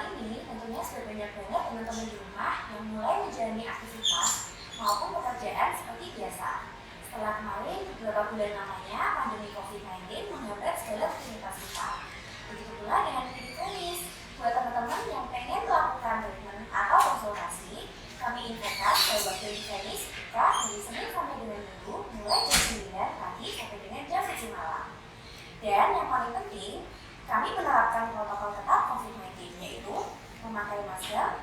kali ini tentunya sudah banyak-banyak teman-teman di rumah yang mulai menjalani aktivitas maupun pekerjaan seperti biasa. Setelah kemarin beberapa bulan lamanya pandemi COVID-19 menghambat segala aktivitas kita. Begitu pula dengan klinik klinis. Buat teman-teman yang pengen melakukan treatment atau konsultasi, kami infokan bahwa klinik klinis buka dari Senin sampai dengan Minggu mulai jam 9 pagi sampai dengan jam 7 malam. Dan yang paling penting, kami menerapkan protokol ketat COVID-19, yaitu memakai masker,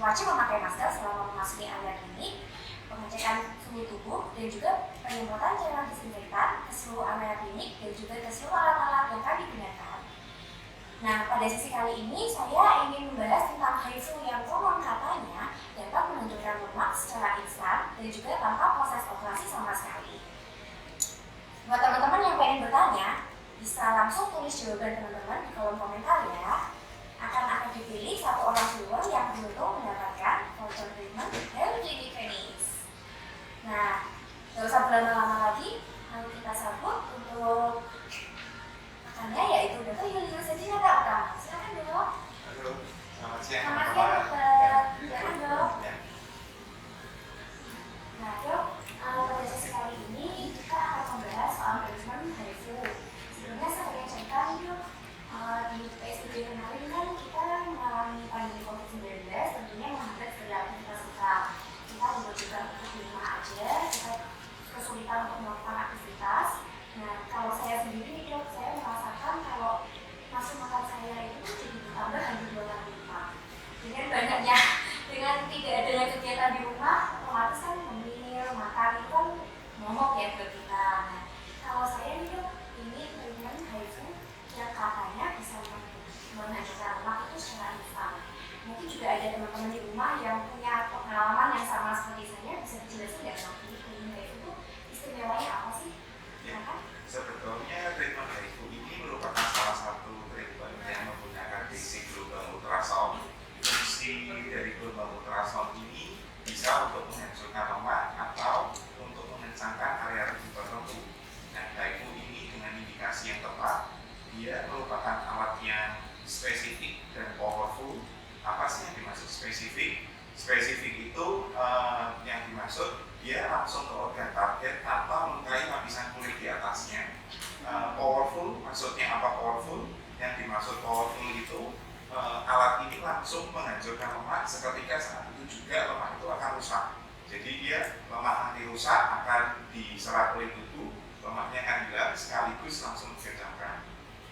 wajib memakai masker selama memasuki area klinik, pengecekan suhu tubuh, dan juga penyemprotan cairan disinfektan ke seluruh area klinik dan juga ke seluruh alat-alat yang kami gunakan. Nah, pada sesi kali ini saya ingin membahas tentang HIFU yang konon katanya dapat menentukan lemak secara instan dan juga tanpa proses operasi sama sekali. Buat teman-teman yang pengen bertanya, bisa langsung tulis jawaban teman-teman di kolom komentar ya. Akan dipilih satu orang viewer yang beruntung mendapatkan voucher treatment dari klinik klinis. Nah, gak usah berlama-lama lagi, mari kita sambut untuk rekannya yaitu Dr. Julius Edinata Utama. Silakan dok. Halo, selamat siang. Selamat siang dokter. Silakan dok. Nah dok, pada sesi kali ini kita akan membahas soal treatment HIFU. Sebelumnya saya ingin cerita nih dok, di PSBB kemarin kan kita mengalami pandemi COVID-19, tentunya menghambat segala aktivitas kita. Kita membutuhkan untuk di rumah aja, kita kesulitan untuk melakukan aktivitas. Nah, kalau saya sendiri nih dok, saya merasakan kalau nafsu makan saya itu jadi bertambah hanya 2 kali lipat. Dengan tidak adanya kegiatan di rumah, otomatis kan ngemil, makan itu kan momok ya buat kita. Nah, kalau saya nih dok, ini treatment HIFU yang katanya bisa menghancurkan lemak itu secara instan. Mungkin juga ada teman-teman di rumah yang punya pengalaman yang sama seperti saya, bisa dijelasin nggak dok? Ini treatment HIFU itu istimewanya apa sih? Ya, sebetulnya treatment HIFU ini merupakan salah satu treatment yang menggunakan basic global ultrasound. Fungsi dari global ultrasound ini bisa untuk menghancurkan lemak atau untuk mengencangkan area tubuh tertentu. Nah, HIFU ini dengan indikasi yang tepat, dia merupakan alat yang spesifik dan powerful. Apa sih yang dimaksud spesifik? Spesifik itu yang dimaksud dia langsung ke organ target tanpa melukai lapisan kulit di atasnya. Powerful, maksudnya apa powerful? Yang dimaksud powerful itu alat ini langsung menghancurkan lemak seketika saat itu juga lemak itu akan rusak. Jadi dia lemak nanti rusak akan diserap oleh tubuh, lemaknya akan hilang sekaligus langsung dikencangkan.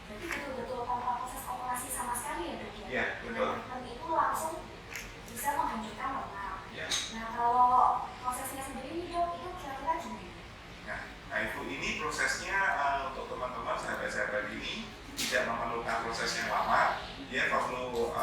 Jadi betul-betul tanpa proses operasi sama sekali ya dok ya? Iya, betul. Dan itu langsung bisa menghancurkan lemak. Ya. Nah kalau prosesnya sendiri nih dok, itu kira-kira gimana? Nah, HIFU ini prosesnya untuk teman-teman sahabat-sahabat ini tidak memerlukan proses yang lama. Dia perlu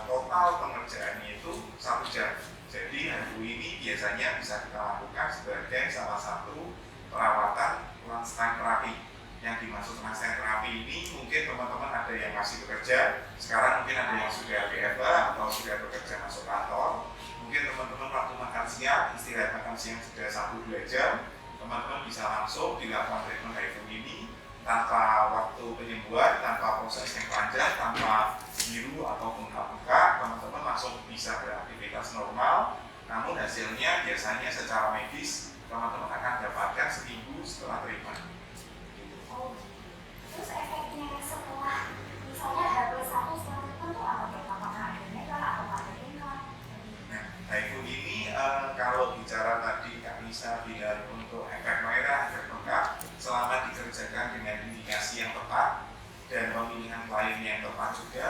total pengerjaannya itu 1 jam. Jadi HIFU ini biasanya bisa kita lakukan sebagai salah satu perawatan lunchtime terapi. Yang dimaksud lunchtime terapi ini mungkin teman-teman ada yang masih bekerja, sekarang mungkin ada yang sudah WFH atau sudah bekerja masuk kantor. Mungkin teman-teman waktu makan siang, istirahat makan siang sudah 1-2 jam, teman-teman bisa langsung dilakukan treatment HIFU ini tanpa waktu penyembuhan, tanpa proses yang panjang, tanpa biru ataupun luka, teman-teman langsung bisa beraktivitas normal. Namun hasilnya biasanya secara medis teman-teman akan dapatkan seminggu setelah treatment. Oh, terus efeknya setelah misalnya H+1 setelah treatment itu apa dok? Apakah ada nekar atau ada tingkat? Nah, HIFU ini kalau bicara tadi Kak Nisa bilang untuk efek merah, efek bengkak, selama dikerjakan dengan indikasi yang tepat dan pemilihan klien yang tepat juga,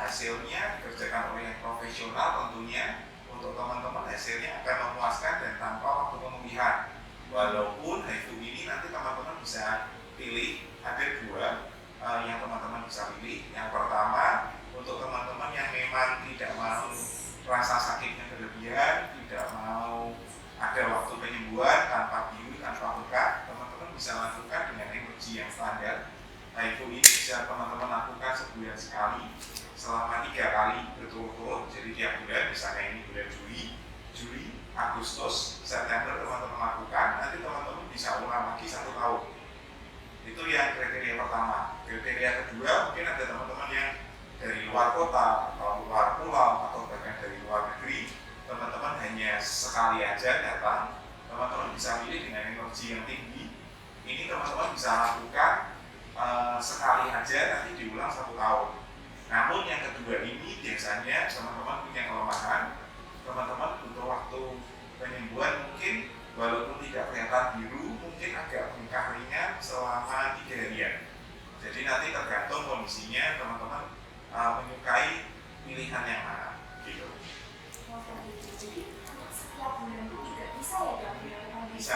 hasilnya dikerjakan oleh yang profesional tentunya untuk teman-teman hasilnya akan memuaskan dan tanpa waktu pemulihan. Walaupun HIFU ini nanti teman-teman bisa pilih, ada 2 yang teman-teman bisa pilih. Yang pertama, untuk teman-teman yang memang tidak mau rasa sakitnya berlebihan, tidak mau ada waktu penyembuhan tanpa biru, tanpa luka, teman-teman bisa lakukan dengan energi yang standar. HIFU ini bisa teman-teman lakukan sebulan sekali selama 3 kali berturut-turut. Jadi tiap bulan, misalnya ini bulan Juli, Agustus, September teman-teman lakukan, nanti teman-teman bisa ulang lagi 1 tahun. Itu yang kriteria pertama. Kriteria kedua, mungkin ada teman-teman yang dari luar kota atau luar pulau atau bahkan dari luar negeri, teman-teman hanya sekali aja datang, teman-teman bisa pilih dengan energi yang tinggi. Ini teman-teman bisa lakukan sekali aja, nanti diulang 1 tahun. Namun yang kedua ini biasanya teman-teman punya kelemahan, teman-teman butuh waktu penyembuhan mungkin walaupun tidak kelihatan biru, mungkin agak bengkak ringan selama 3 harian. Jadi nanti tergantung kondisinya teman-teman menyukai pilihan yang mana gitu. Jadi untuk setiap bulan itu juga bisa ya dok? Bisa,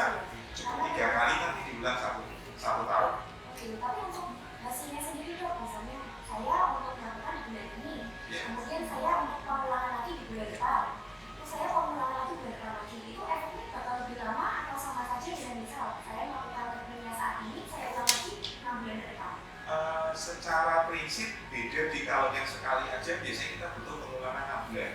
cukup 3 kali nanti diulang 1 tahun. Oke, tapi untuk hasilnya sendiri dok, misalnya saya untuk melakukan di bulan ini, kemudian saya untuk pengulangan lagi di bulan depan, terus saya pengulangan lagi bulan depan lagi, itu efeknya bakal lebih lama atau sama saja dengan misal saya melakukan treatmentnya saat ini, saya ulang lagi 6 bulan ke depan? Secara prinsip beda di kalau yang sekali aja biasanya kita butuh pengulangan 6 bulan.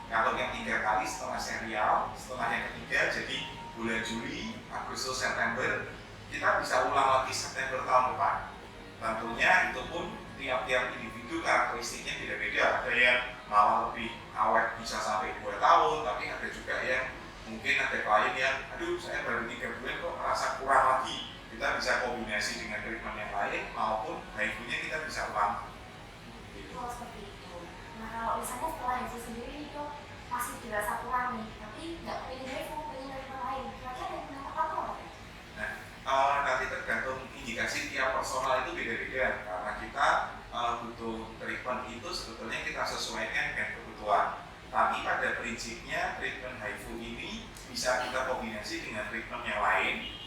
Kalau yang 3 kali setelah serial, setelah yang ketiga jadi bulan Juli, Agustus, September, kita bisa ulang lagi September tahun depan. Tentunya itu pun tiap-tiap individu karakteristiknya beda-beda. Ada yang malah lebih awet bisa sampai 2 tahun, tapi ada juga yang mungkin ada klien yang aduh saya baru 3 bulan kok merasa kurang lagi. Kita bisa kombinasi dengan treatment yang lain maupun HIFU-nya kita bisa ulang. Oh seperti itu. Nah kalau misalnya setelah HIFU sendiri itu masih dirasa kurang nih, tapi nggak pengen HIFU, pengen treatment lain, kira-kira yang tepat apa? Nah, nanti tergantung indikasi tiap personal itu beda-beda karena kita butuh treatment itu sebetulnya kita sesuaikan dengan kebutuhan. Tapi pada prinsipnya treatment HIFU ini bisa kita kombinasi dengan treatment yang lain.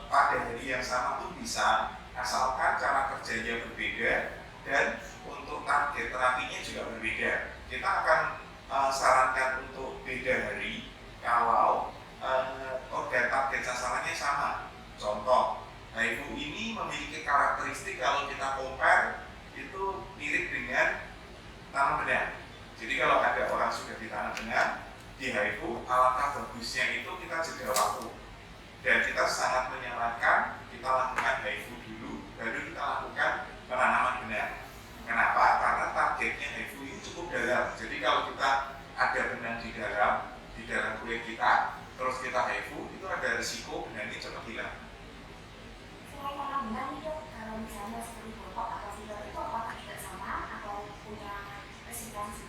Pada hari yang sama pun bisa, asalkan cara kerjanya berbeda dan untuk target terapinya juga berbeda. Kita akan sarankan untuk beda hari kalau organ target sasarannya sama. Contoh, HIFU ini memiliki karakteristik kalau kita compare itu mirip dengan tanam benang. Jadi kalau ada orang sudah ditanam benang di HIFU, alangkah bagusnya itu kita jeda waktu. Dan kita sangat menyarankan kita lakukan HIFU dulu, baru kita lakukan penanaman benang. Kenapa? Karena targetnya HIFU ini cukup dalam. Jadi kalau kita ada benang di dalam kulit kita, terus kita HIFU, itu ada risiko benangnya cepat hilang. Selain tanam benang nih dok, kalau misalnya seperti botok atau filler itu apakah tidak sama atau punya resistensi?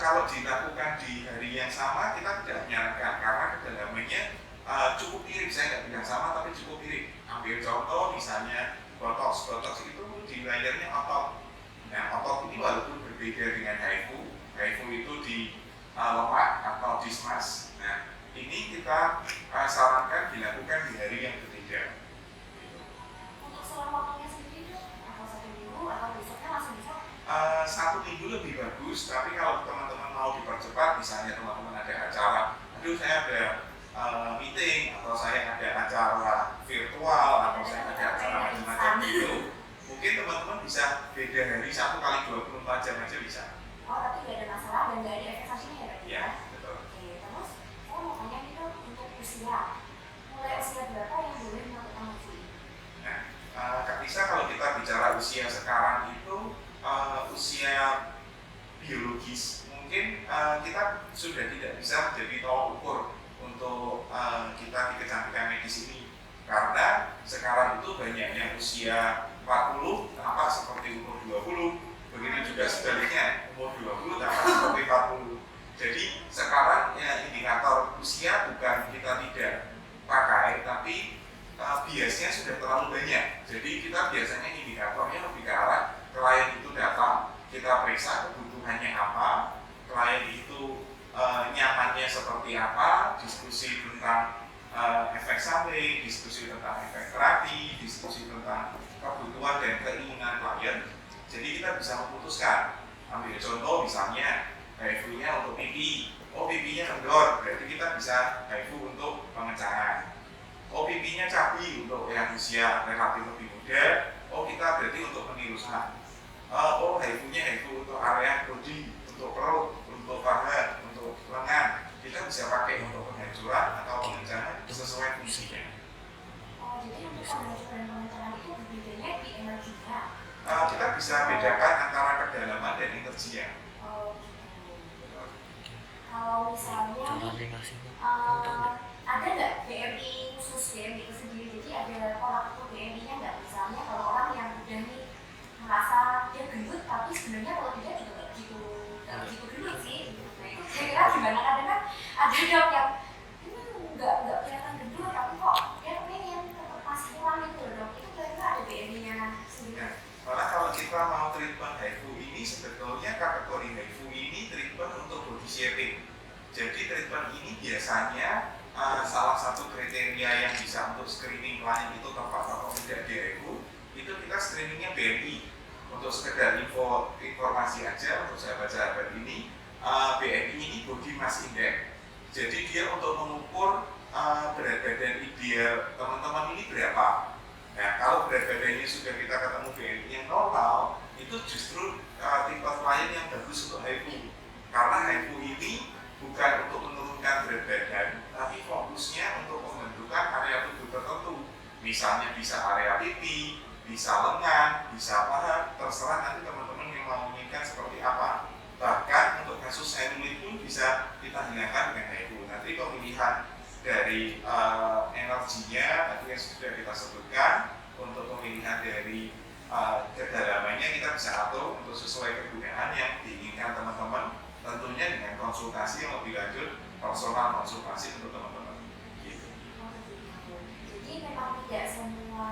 Kalau dilakukan di hari yang sama, kita tidak menyarankan karena kedalamannya cukup mirip, saya nggak bilang sama tapi cukup mirip. Ambil contoh misalnya botox itu di layernya otot. Nah otot ini walaupun berbeda dengan HIFU itu di lemak atau di smas. Nah ini kita sarankan dilakukan di hari yang berbeda. Untuk selang waktunya sendiri dok, atau 1 minggu atau besoknya langsung bisa? 1 minggu lebih bagus, tapi kalau teman-teman mau dipercepat, misalnya teman-teman ada acara, aduh saya ada meeting atau saya ada acara virtual atau saya ada acara macam-macam itu, mungkin teman-teman bisa beda hari 1 kali 24 jam aja bisa. Oh tapi nggak ada masalah dan nggak ada efek sampingnya ya? Iya, betul. Oke, terus saya mau tanya nih dok, untuk usia, mulai usia berapa yang boleh melakukan HIFU? Nah, Kak Lisa, kalau kita bicara usia sekarang itu usia biologis, mungkin kita sudah tidak bisa menjadi tolak ukur untuk kita di kecantikan medis ini karena sekarang itu banyak yang usia 40 tampak seperti umur 20, begitu juga sebaliknya umur 20 tampak seperti 40. Jadi sekarang ya, indikator usia bukan kita tidak pakai, tapi biasnya sudah terlalu banyak. Jadi kita biasanya indikatornya lebih ke arah klien itu datang, kita periksa kebutuhannya apa, klien itu nyamannya seperti apa, diskusi tentang efek samping, diskusi tentang efek terapi, diskusi tentang kebutuhan dan keinginan klien. Jadi kita bisa memutuskan. Ambil contoh misalnya HIFU-nya untuk pipi, pipinya kendor, berarti kita bisa HIFU untuk pengencangan. pipinya cabi untuk yang usia relatif lebih muda, kita berarti untuk penirusan. HIFU-nya HIFU untuk area body, untuk perut, untuk paha, untuk lengan. Kita bisa pakai untuk penghancuran atau pengencangan sesuai fungsinya. Jadi untuk penghancuran dan pengencangan itu berbedanya di energinya. kita bisa bedakan antara kedalaman dan energinya. Oh, gitu. Kalau misalnya ada nggak BMI khusus BMI itu sendiri? Jadi ada pola ukur BMI-nya nggak? Misalnya kalau orang yang udah nih merasa dia gendut, tapi sebenarnya kalau dia juga nggak begitu gendut sih. Nah itu kira-kira gimana? Kadang kan ada dok yang nggak kelihatan gendut, tapi kok dia pengen tetap masih kurang gitu dok. Itu kira-kira ada BMI-nya sendiri? Malah kalau kita mau treatment HIFU ini, sebetulnya kategori HIFU ini treatment untuk body shaping. Jadi treatment ini biasanya salah satu kriteria yang bisa untuk screening klien itu tepat atau tidak di HIFU, itu kita screeningnya BMI. Untuk sekedar informasi aja untuk sahabat-sahabat ini, BMI ini body mass index. Jadi dia untuk mengukur berat badan ideal teman-teman ini berapa. Nah, kalau berat badannya sudah kita ketemu BMI yang normal, itu justru tipe klien yang bagus untuk HIFU. Karena HIFU ini bukan untuk menurunkan berat badan, tapi fokusnya untuk pembentukan area tubuh tertentu. Misalnya bisa area pipi, bisa lengan, bisa paha, terserah nanti teman-teman yang mau menginginkan seperti apa. Bahkan untuk kasus selulit pun bisa kita hilangkan dengan HIFU. Nanti pemilihan dari energinya tadi yang sudah kita sebutkan, untuk pemilihan dari kedalamannya kita bisa atur untuk sesuai kegunaan yang diinginkan teman-teman, tentunya dengan konsultasi yang lebih lanjut, personal konsultasi untuk teman-teman. Gitu. Jadi memang tidak semua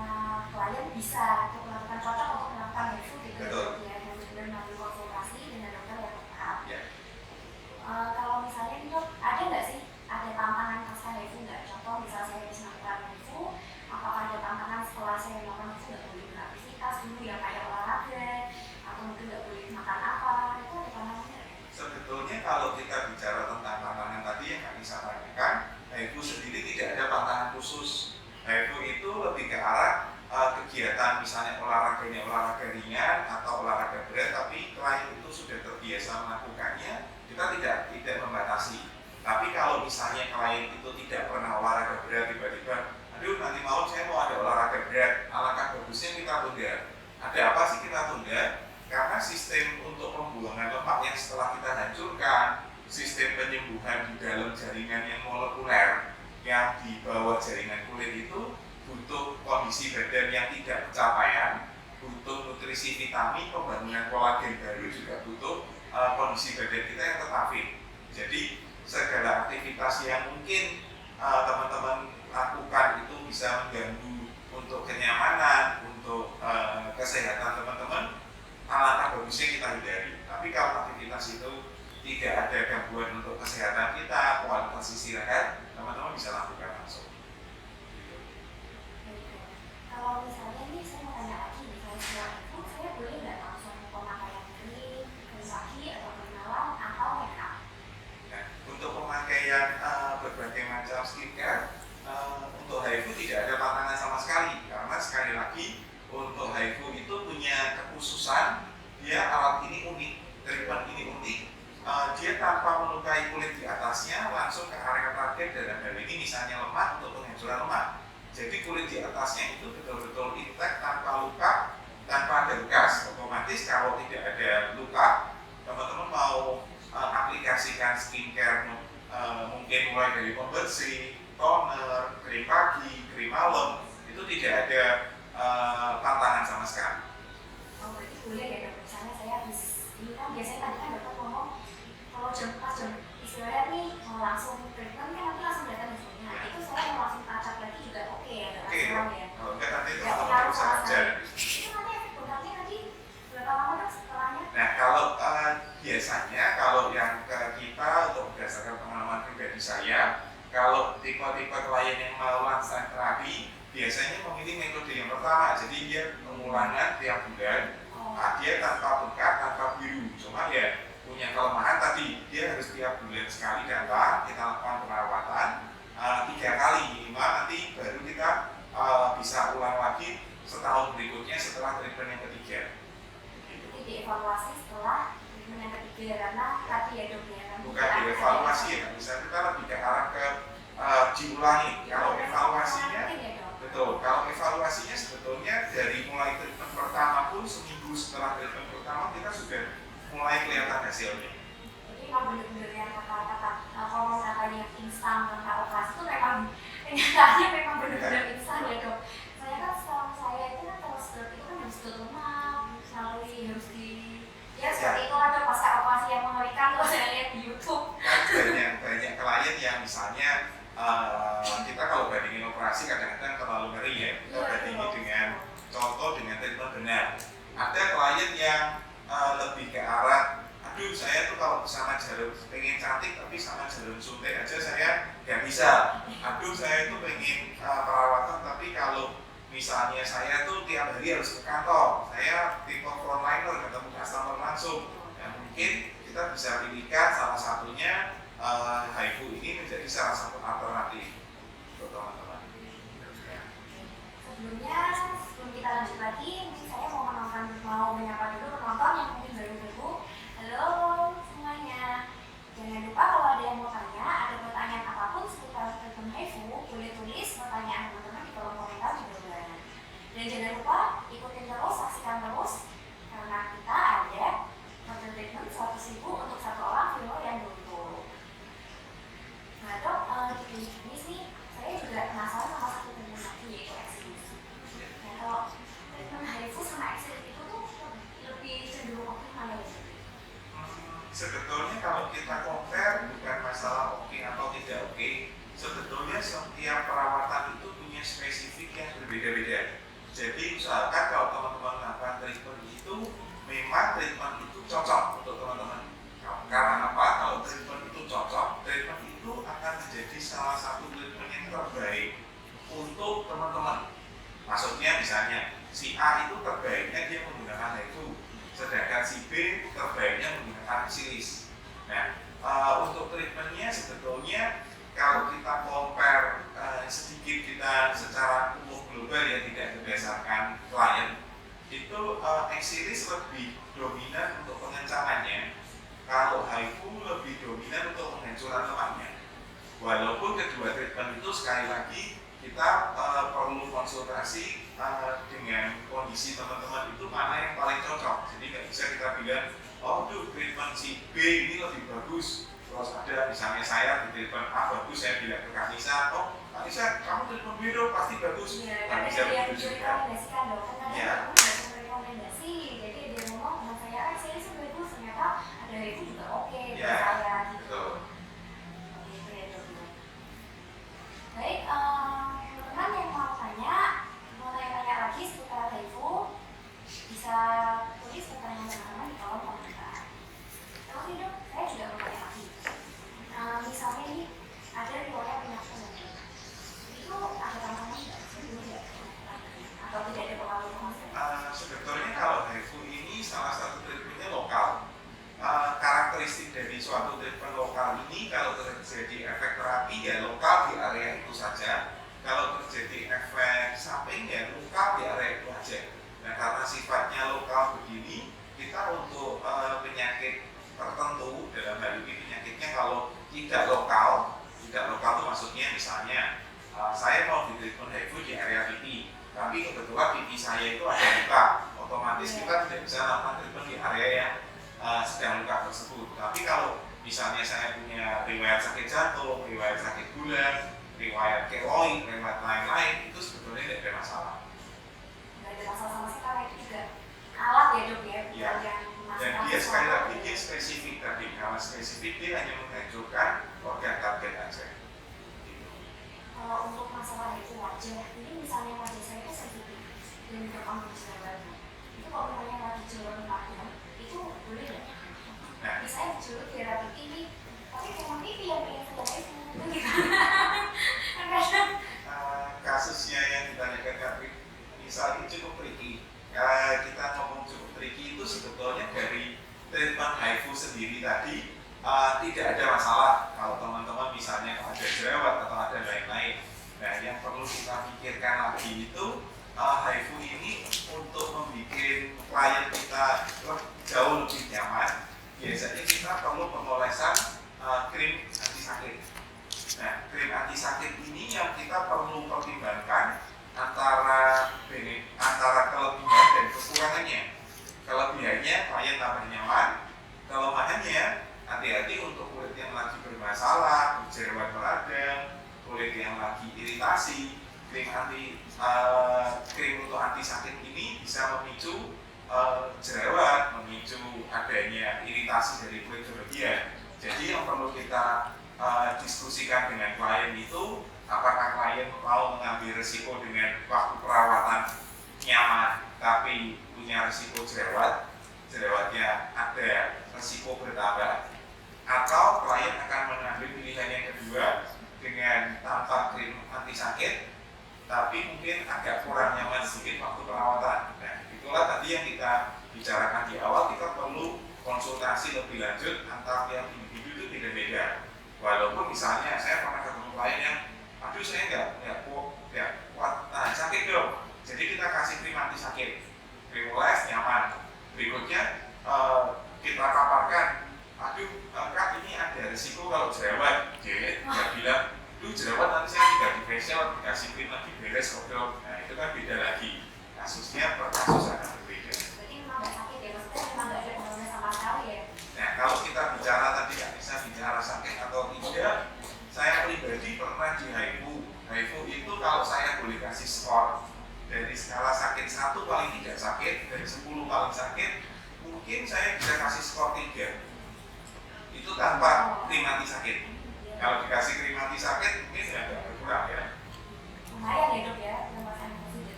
klien bisa untuk melakukan cocok untuk melakukan HIFU gitu. Betul. Ya, benar-benar mengambil konsultasi dengan dokter yang tepat. Ya. Kalau misalnya nih dok, ada nggak sih ada tantangan pasca HIFU nggak? Contoh misal saya habis melakukan HIFU, apakah ada tantangan setelah saya melakukan HIFU nggak boleh beraktivitas dulu yang kayak olahraga, atau mungkin nggak boleh makan apa, itu ada tantangannya? Sebetulnya kalau kita bicara tentang tantangan tadi yang kami sampaikan, HIFU sendiri tidak ada tantangan khusus. HIFU itu lebih ke arah kegiatan misalnya olahraga ringan atau olahraga berat, tapi klien itu sudah terbiasa melakukannya, kita tidak membatasi. Tapi kalau misalnya klien itu tidak pernah olahraga berat, tiba-tiba, aduh nanti malam saya mau ada olahraga berat, alangkah bagusnya kita tunda. Ada apa sih kita tunda? Karena sistem untuk pembuangan lemak yang setelah kita hancurkan, sistem penyembuhan di dalam jaringan yang molekuler yang di bawah jaringan kulit itu butuh kondisi badan yang tidak pencapaian, butuh nutrisi vitamin, pembangunan kolagen baru, juga butuh kondisi badan kita yang tetap fit. Jadi segala aktivitas yang mungkin teman-teman lakukan itu bisa mengganggu untuk kenyamanan, untuk kesehatan teman-teman, alangkah bagusnya kita hindari. Tapi kalau aktivitas itu tidak ada gangguan untuk kesehatan kita, kualitas istirahat, teman-teman bisa lakukan langsung. Kalau misalnya ini saya mau tanya lagi, misalnya setelah itu saya boleh nggak langsung pemakaian krim kaki atau krim malam atau make up? Nah, untuk pemakaian berbagai macam skincare, untuk HIFU tidak ada tantangan sama sekali, karena sekali lagi untuk HIFU itu punya kekhususan, dia alat ini unik, treatment ini unik, dia tanpa melukai kulit di atasnya langsung ke area target, dalam hal ini misalnya lemak untuk penghancuran lemak. Jadi kulit di atasnya itu betul-betul intact, tanpa luka, tanpa ada bekas. Otomatis kalau tidak ada luka, teman-teman mau aplikasikan skincare mungkin mulai dari pembersih, toner, krim pagi, krim malam, itu tidak ada tantangan sama sekali. Oh berarti boleh ya dok, misalnya saya habis ini kan biasanya tadi kan dokter ngomong kalau pas jam istirahat nih mau langsung treatment kan nanti langsung datang di sini. Nah itu saya mau langsung touch up lagi juga oke ya, nggak masalah ya. Kalau enggak nanti Nggak teman-teman pengaruh bisa sama kerja. Itu nanti efek beratnya nanti berapa lama dok setelahnya? Nah kalau biasanya kalau yang ke kita untuk berdasarkan pengalaman pribadi saya, kalau tipe-tipe klien yang melakukan terapi biasanya memilih metode yang pertama, jadi dia pengulangan tiap bulan. Nah, dia tanpa bekas, tanpa biru, cuma ya punya kelemahan tadi, dia harus tiap bulan sekali datang, kita lakukan perawatan 3 kali minimal, nanti baru kita bisa ulang lagi setahun berikutnya setelah treatment yang ketiga. Jadi dievaluasi setelah treatment yang ketiga, karena tadi ya dok ya kan bukan dievaluasi ya, bisa kita lebih ke arah ke diulangi. Kalau evaluasinya betul, kalau evaluasinya sebetulnya dari mulai treatment pertama pun seminggu hasilnya. Jadi memang benar-benar yang kata-kata kalau katanya instan tanpa operasi itu memang kenyataannya memang benar-benar instan ya dok. Saya kan setahu saya itu kan kalau sedot itu kan harus sedot lemak, melalui harus di ya seperti itu ada pasca operasi yang mengerikan kalau saya lihat di YouTube. Kan banyak klien yang misalnya kita kalau bandingin operasi kadang-kadang terlalu ngeri ya. Kita bandingin dengan contoh dengan treatment benar. Ada klien yang lebih ke arah, aduh saya tuh kalau sama jarum pengen cantik tapi sama jarum suntik aja saya nggak bisa. Aduh saya tuh pengen perawatan tapi kalau misalnya saya tuh tiap hari harus ke kantor, saya tipe frontliner ketemu customer langsung. Ya mungkin kita bisa pilihkan salah satunya HIFU ini menjadi salah satu alternatif untuk teman-teman. Sebelum kita lanjut lagi, mungkin saya mau menyapa dulu penonton yang mungkin baru gabung. Halo semuanya. Jangan lupa kalau ada yang mau tanya, ada pertanyaan apapun seputar treatment HIFU, boleh tulis pertanyaan teman-teman di kolom komentar di bawah. Dan jangan lupa ikutin terus, saksikan terus, karena kita ada model treatment 100.000 untuk satu orang viewer yang beruntung. Nah dok, di jenis nih, saya juga penasaran sama satu treatment lagi yaitu eksibisi. Nah kalau treatment HIFU sama eksibisi itu tuh lebih cenderung optimal ya? Sebetulnya kalau kita compare bukan masalah oke atau tidak oke, sebetulnya setiap perawatan itu punya spesifik yang berbeda-beda. Jadi usahakan kalau teman-teman melakukan treatment itu memang treatment itu cocok untuk teman-teman. Karena apa? Kalau treatment itu cocok, treatment itu akan menjadi salah satu treatment yang terbaik untuk teman-teman. Maksudnya misalnya si A itu terbaiknya dia menggunakan HIFU, sedangkan si B terbaiknya menggunakan series. Nah, untuk treatmentnya sebetulnya kalau kita compare sedikit kita secara umum global ya tidak berdasarkan klien, itu X-series lebih dominan untuk pengencangannya, kalau HIFU lebih dominan untuk penghancuran lemaknya. Walaupun kedua treatment itu sekali lagi kita perlu konsultasi dengan kondisi teman-teman itu mana yang paling cocok. Jadi nggak bisa kita bilang, oh tuh treatment si B ini lebih bagus. Terus ada misalnya saya di treatment A bagus, saya bilang ke Kak Nisa, oh Kak Nisa kamu treatment B dong pasti bagus. Kan bisa begitu juga. Iya. Rekomendasi, jadi dia ngomong sama saya, saya bagus, ternyata ada itu juga oke. Ya, saya gitu. betul. Baik, teman-teman yang mau tanya lagi seputar HIFU, bisa tulis pertanyaan teman-teman di kolom komentar. Oke dok, saya juga mau tanya lagi. Misalnya nih, ada riwayat penyakit jantung, itu ada tantangan nggak? Atau tidak ada pengaruh sama sekali? Sebetulnya kalau HIFU ini salah satu treatmentnya lokal. Karakteristik dari suatu treatment lokal ini kalau terjadi efek terapi ya lokal di area itu saja, kalau terjadi efek samping ya lokal di area itu aja. Nah karena sifatnya lokal begini, kita untuk penyakit tertentu dalam hal ini penyakitnya kalau tidak lokal itu maksudnya misalnya saya mau di treatment HIFU di area pipi, tapi kebetulan pipi saya itu ada luka, otomatis kita tidak bisa melakukan treatment di area yang sedang luka tersebut. Tapi kalau misalnya saya punya riwayat sakit jantung, riwayat sakit gula, riwayat keloid, riwayat lain-lain, itu sebetulnya tidak ada masalah. Tidak ada masalah sama sekali, itu juga alat ya dok ya? Ya. Dan dia sekali lagi dia spesifik tadi, karena spesifik dia hanya menghancurkan organ target aja. Gitu. Kalau untuk masalah itu wajah, ini misalnya wajah saya itu sensitif dan juga kondisi baru. Itu kalau misalnya lagi jalan wajah, itu boleh nggak? Nah, misalnya dulu di rapi ini, tapi memang pipi yang pengen saya itu kadang kasusnya yang ditanyakan Kak misalnya cukup tricky. Kita ngomong cukup tricky itu sebetulnya dari treatment HIFU sendiri tadi tidak ada masalah kalau teman-teman misalnya ada jerawat atau ada lain-lain. Nah yang perlu kita pikirkan lagi itu HIFU ini untuk membuat klien kita jauh lebih nyaman, biasanya kita perlu pemolesan krim anti sakit. Nah krim anti sakit ini yang kita perlu pertimbangkan antara kelebihan dan kekurangannya. Kelebihannya klien tambah nyaman, kelemahannya jerawat meradang, kulit yang lagi iritasi. Krim untuk anti sakit ini bisa memicu jerawat, memicu adanya iritasi dari kulit berlebihan. Jadi yang perlu kita diskusikan dengan klien itu, apakah klien mau mengambil risiko dengan waktu perawatan nyaman tapi punya risiko jerawatnya ada risiko bertambah, atau klien akan mengambil pilihan yang kedua dengan tanpa krim anti sakit tapi mungkin agak kurang nyaman sedikit waktu perawatan. Nah, itulah tadi yang kita bicarakan di awal, kita perlu konsultasi lebih lanjut antar tiap individu itu beda-beda. Walaupun misalnya saya pernah ketemu klien yang aduh saya nggak kuat tahan sakit dong, jadi kita kasih krim anti sakit, krim oles nyaman, berikutnya kita paparkan, aduh kak ini ada risiko kalau jerawat, dia bilang lu jerawat nanti saya tidak di facial, dikasih krim lagi beres kok dok. Nah itu kan beda lagi, kasusnya per kasus akan berbeda. Berarti memang nggak sakit ya, maksudnya memang nggak ada pengaruhnya sama sekali ya. Nah kalau kita bicara tadi nggak bisa bicara sakit atau tidak, saya pribadi pernah di HIFU. HIFU itu kalau saya boleh kasih skor dari skala sakit 1 paling tidak sakit, dari 10 paling sakit, mungkin saya bisa kasih skor 3. Itu tanpa krim anti sakit. Kalau dikasih krim anti sakit mungkin agak berkurang ya. Lumayan ya dok ya,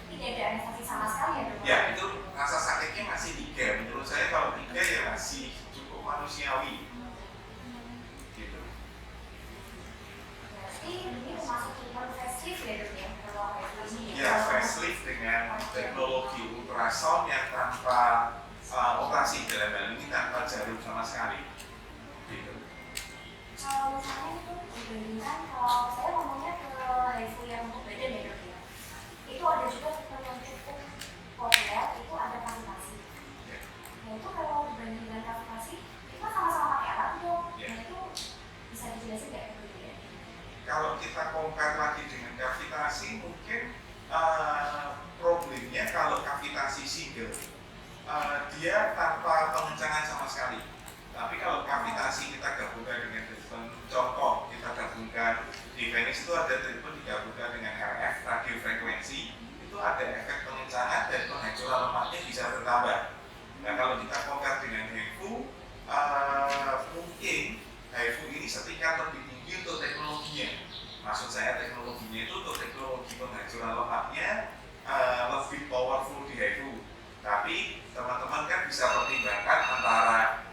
tidak ada anestesi sama sekali ya dok. Ya itu rasa sakitnya masih 3. Menurut saya kalau 3 ya masih cukup manusiawi. Gitu. Berarti ini termasuk treatment facelift ya dok ya? Kalau ini Ya facelift dengan teknologi ultrasound yang tanpa operasi, dalam hal ini tanpa jarum sama sekali. Gitu. Kalau misalnya itu dibandingkan, kalau saya ngomongnya ke HIFU yang untuk badan ya dok ya, itu ada juga treatment yang cukup populer, itu ada kavitasi. Nah itu kalau dibanding dengan kavitasi, itu kan sama-sama pakai alat dok. Nah itu bisa dijelasin nggak ya? Kalau kita compare lagi dengan kavitasi, mungkin problemnya kalau kavitasi single, dia tanpa pengencangan sama sekali. Tapi kalau kavitasi kita gabungkan dengan treatment, contoh kita gabungkan di Phoenix itu ada treatment digabungkan dengan RF, radiofrekuensi, itu ada efek pengencangan dan penghancuran lemaknya bisa bertambah. Nah kalau kita compare dengan HIFU, mungkin HIFU ini setingkat lebih tinggi untuk teknologinya. Maksud saya teknologinya itu untuk teknologi penghancuran lemaknya lebih powerful di HIFU. Tapi teman-teman kan bisa pertimbangkan antara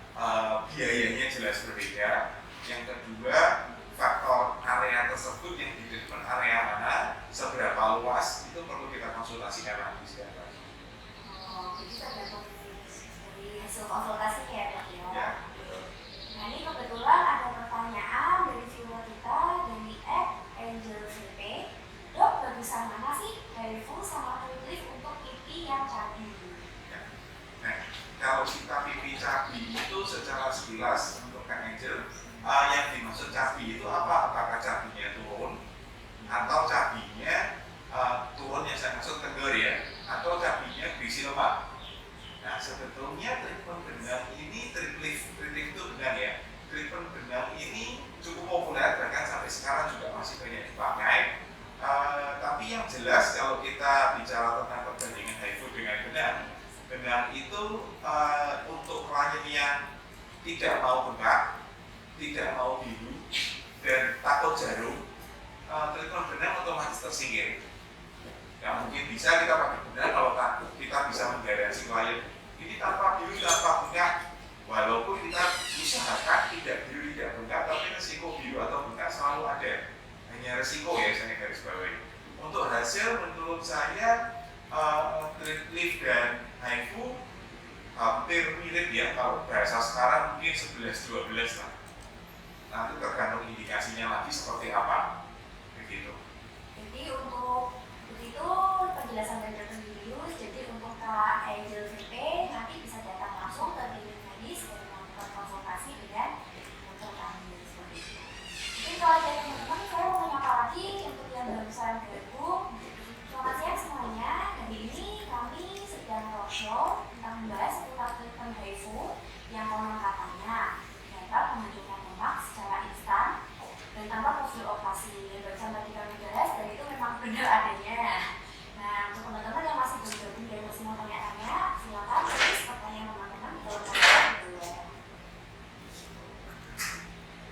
biayanya jelas berbeda. Yang kedua, faktor area tersebut yang di treatment area mana, seberapa luas, itu perlu kita konsultasikan lagi sekarang. Oh, jadi tergantung dari hasil konsultasinya ya dok ya? Ya. Nah ini kebetulan ada pertanyaan dari viewer kita dari @angelvp. Dok, bagusan mana sih HIFU sama Cliff untuk pipi yang cabi? Nah, kalau kita pipi cabi itu secara sekilas untuk Kak Angel, yang dimaksud cabi itu apa? Apakah cabinya turun atau cabinya turun yang saya maksud tegar ya, atau cabinya berisi lemak? Nah, sebetulnya treatment benang ini Cliff itu benang ya. Treatment benang ini cukup populer, bahkan sampai sekarang juga masih banyak dipakai. Tapi yang jelas kalau kita bicara tentang perbandingan HIFU dengan benang itu untuk klien yang tidak mau bengkak, tidak mau biru, dan takut jarum, treatment benang otomatis tersingkir. Ya mungkin bisa kita pakai benang kalau takut, kita bisa menggaransi klien ini tanpa biru, tanpa bengkak. Walaupun kita usahakan tidak biru, tidak bengkak, tapi resiko biru atau bengkak selalu ada. Hanya resiko ya, saya garis bawahi. Untuk hasil menurut saya Cliff dan HIFU hampir mirip ya, kalau bahasa sekarang mungkin 11-12 lah. Nanti tergantung indikasinya lagi seperti apa, begitu. Jadi untuk begitu penjelasan dari Dr. Julius, jadi untuk Kak Angel VP nanti bisa datang langsung ke klinik medis dan melakukan konsultasi dengan Dr. Angel seperti itu. Mungkin kalau dari teman-teman saya mau menyapa lagi untuk yang barusan gabung. Selamat siang semuanya. Hari ini kami sedang roadshow tentang membahas seputar treatment HIFU yang konon katanya dapat menghancurkan lemak secara instan dan tanpa operasi yang barusan tadi kami bahas, dan itu memang benar adanya. Nah, untuk teman-teman yang masih belum gabung dan masih mau tanya-tanya, silakan tulis pertanyaan teman-teman di kolom komentar bawah.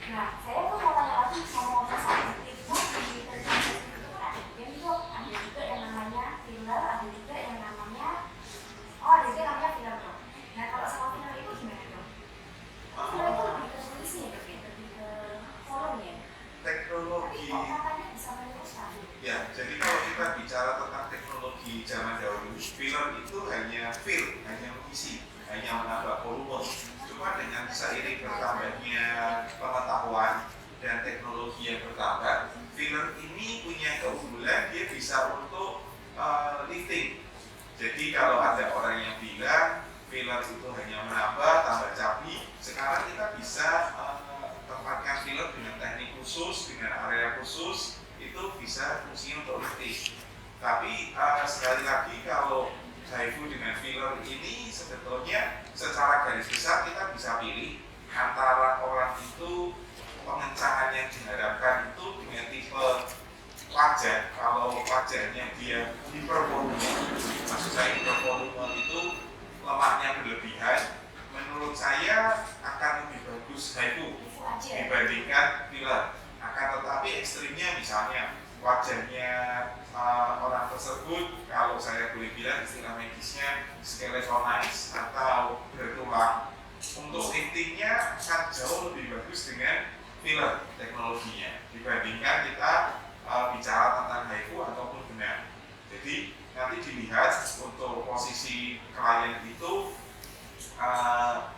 Nah, saya tuh mau tanya lagi, ngomong soal itu di terjadi itu kan ada juga yang namanya filler, ada juga yang namanya ada juga namanya filler dong. Nah, kalau sama filler itu gimana dong? Filler itu lebih ke solusi ya, lebih ke forum ya. Teknologi. Tapi kok katanya bisa meneruskan? Ya, jadi kalau kita bicara tentang teknologi zaman dahulu, filler itu hanya mengisi, hanya menambah volume. Cuma dengan seiring bertambahnya pengetahuan dan teknologi yang bertambah, filler ini punya keunggulan, dia bisa untuk lifting. Jadi kalau ada orang yang bilang filler itu hanya menambah, tambah cabi, sekarang kita bisa tempatkan filler dengan teknik khusus, dengan area khusus, itu bisa fungsi untuk lifting. Tapi sekali lagi, kalau HIFU dengan filler ini sebetulnya secara garis besar kita bisa pilih antara orang itu pengencangan yang diharapkan itu dengan tipe wajah. Kalau wajahnya dia hipervolume, maksud saya hipervolume itu lemaknya berlebihan, menurut saya akan lebih bagus HIFU dibandingkan filler. Akan tetapi ekstrimnya misalnya wajahnya orang tersebut, kalau saya boleh bilang istilah medisnya skeletonize atau bertulang, untuk liftingnya akan jauh lebih bagus dengan filler teknologinya dibandingkan kita bicara tentang HIFU ataupun benang. Jadi nanti dilihat untuk posisi klien itu,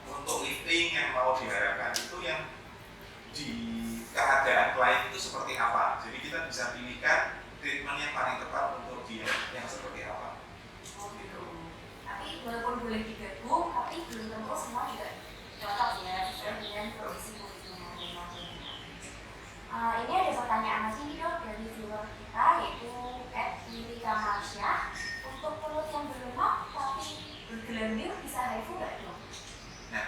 untuk lifting yang mau diharapkan itu yang di keadaan klien itu seperti apa. Jadi kita bisa pilihkan treatment yang paling tepat untuk dia yang seperti apa. Oh gitu. Tapi walaupun boleh digabung, tapi belum tentu semua juga cocok ya sesuai dengan kondisi kulitnya masing-masing. Ini ada pertanyaan lagi nih dok dari viewer kita, yaitu Lilika Marsha. Untuk kulit yang berlemak tapi bergelambir bisa HIFU nggak dok? Nah,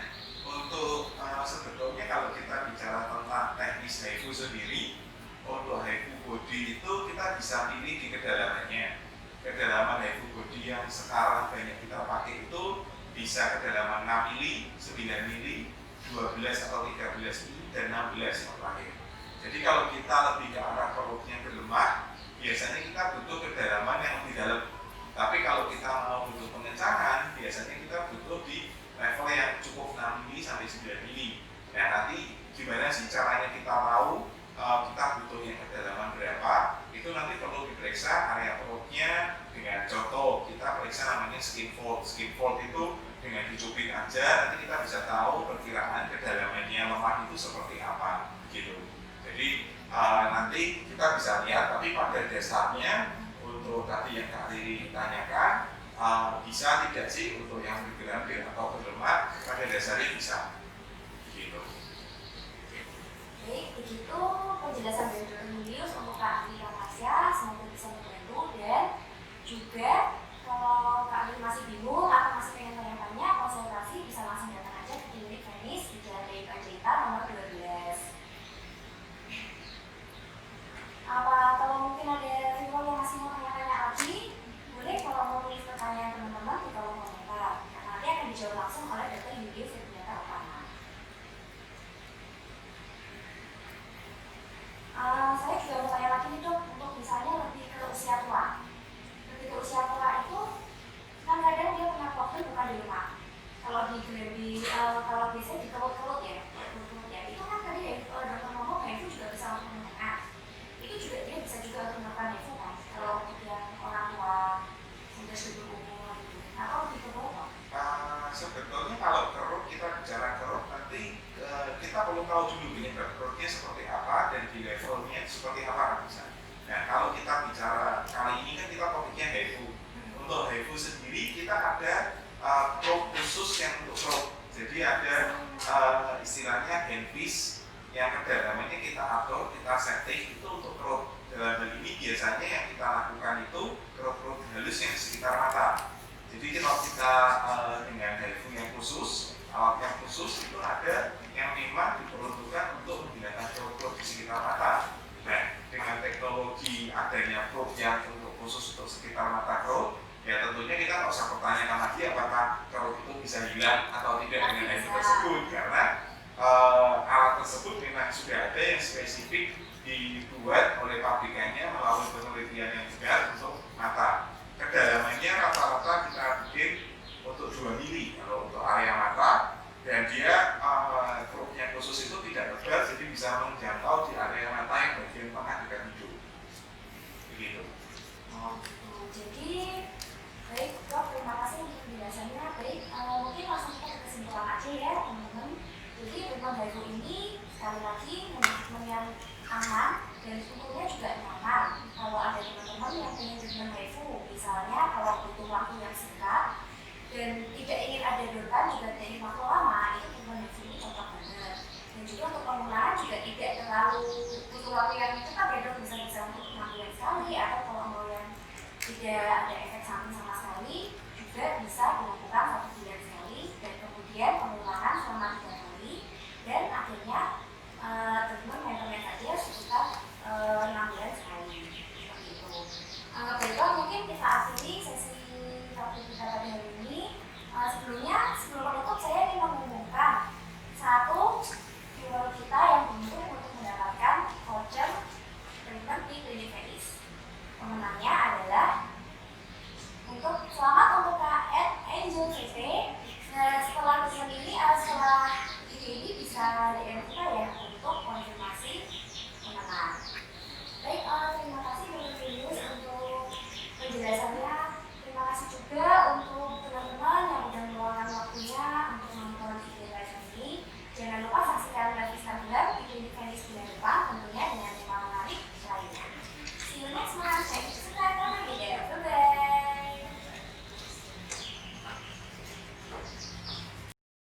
untuk sebetulnya kalau kita bicara tentang teknis HIFU sendiri, untuk HIFU body itu kita bisa pilih di kedalamannya. Kedalaman HIFU body yang sekarang banyak kita pakai itu bisa kedalaman 6 mili, 9 mili, 12 atau 13 mili, dan 16 yang terakhir. Jadi kalau kita lebih ke arah perutnya berlemak, biasanya kita butuh kedalaman yang lebih dalam. Tapi kalau kita mau butuh pengencangan, biasanya kita butuh di level yang cukup 6 mili sampai 9 mili. Nah, nanti gimana sih caranya kita tahu kita butuh yang kedalaman berapa? Itu nanti perlu diperiksa area perutnya dengan contoh kita periksa namanya skin fold. Skin fold itu dengan dicubit aja nanti kita bisa tahu perkiraan kedalamannya lemak itu seperti apa gitu. Jadi nanti kita bisa lihat, tapi pada dasarnya untuk tadi yang Kak Riri tanyakan, bisa tidak sih untuk yang bergelambir atau berlemak, pada dasarnya bisa gitu. Baik, begitu penjelasan dari Dr. Julius untuk Kak Lilika Marsha, semoga bisa membantu. Dan juga kalau Kak Riri masih bingung atau masih pengen tanya-tanya, konsultasi bisa langsung datang aja ke klinik Venice di Jalan Dewi Panjaitan nomor 12. Kalau mungkin ada viewer yang masih mau tanya-tanya lagi, boleh kalau mau tulis pertanyaan teman-teman di kolom komentar. Nanti akan dijawab langsung oleh Dr. Julius Firdiata Utama. Saya juga mau tanya lagi nih dok, untuk misalnya lebih ke usia tua. Lebih ke usia tua bilang atau tidak dengan HIFU tersebut, karena alat tersebut memang sudah ada yang spesifik dibuat oleh pabrikannya melalui penelitian yang benar untuk mata. Kedalamannya rata-rata kita bikin untuk 2 mili kalau untuk area mata, dan dia probe-nya khusus itu tidak tebal, jadi bisa menjangkau di area mata yang bagian tengah dekat hidung. Begitu. Jadi baik Dok, terima kasih untuk penjelasannya. Baik, mungkin langsung kita ke kesimpulan aja ya teman-teman. Jadi treatment HIFU ini sekali lagi treatment yang aman dan ukurnya juga nyaman. Kalau ada teman-teman yang ingin treatment HIFU, misalnya kalau butuh waktu yang singkat dan tidak ingin ada beban juga tidak ingin waktu lama, itu treatment HIFU ini cocok banget. Dan juga untuk penggunaan juga tidak terlalu butuh waktu yang cepat ya Dok, bisa untuk 6 bulan sekali, atau kalau mau yang tidak ada efek samping sama sekali juga bisa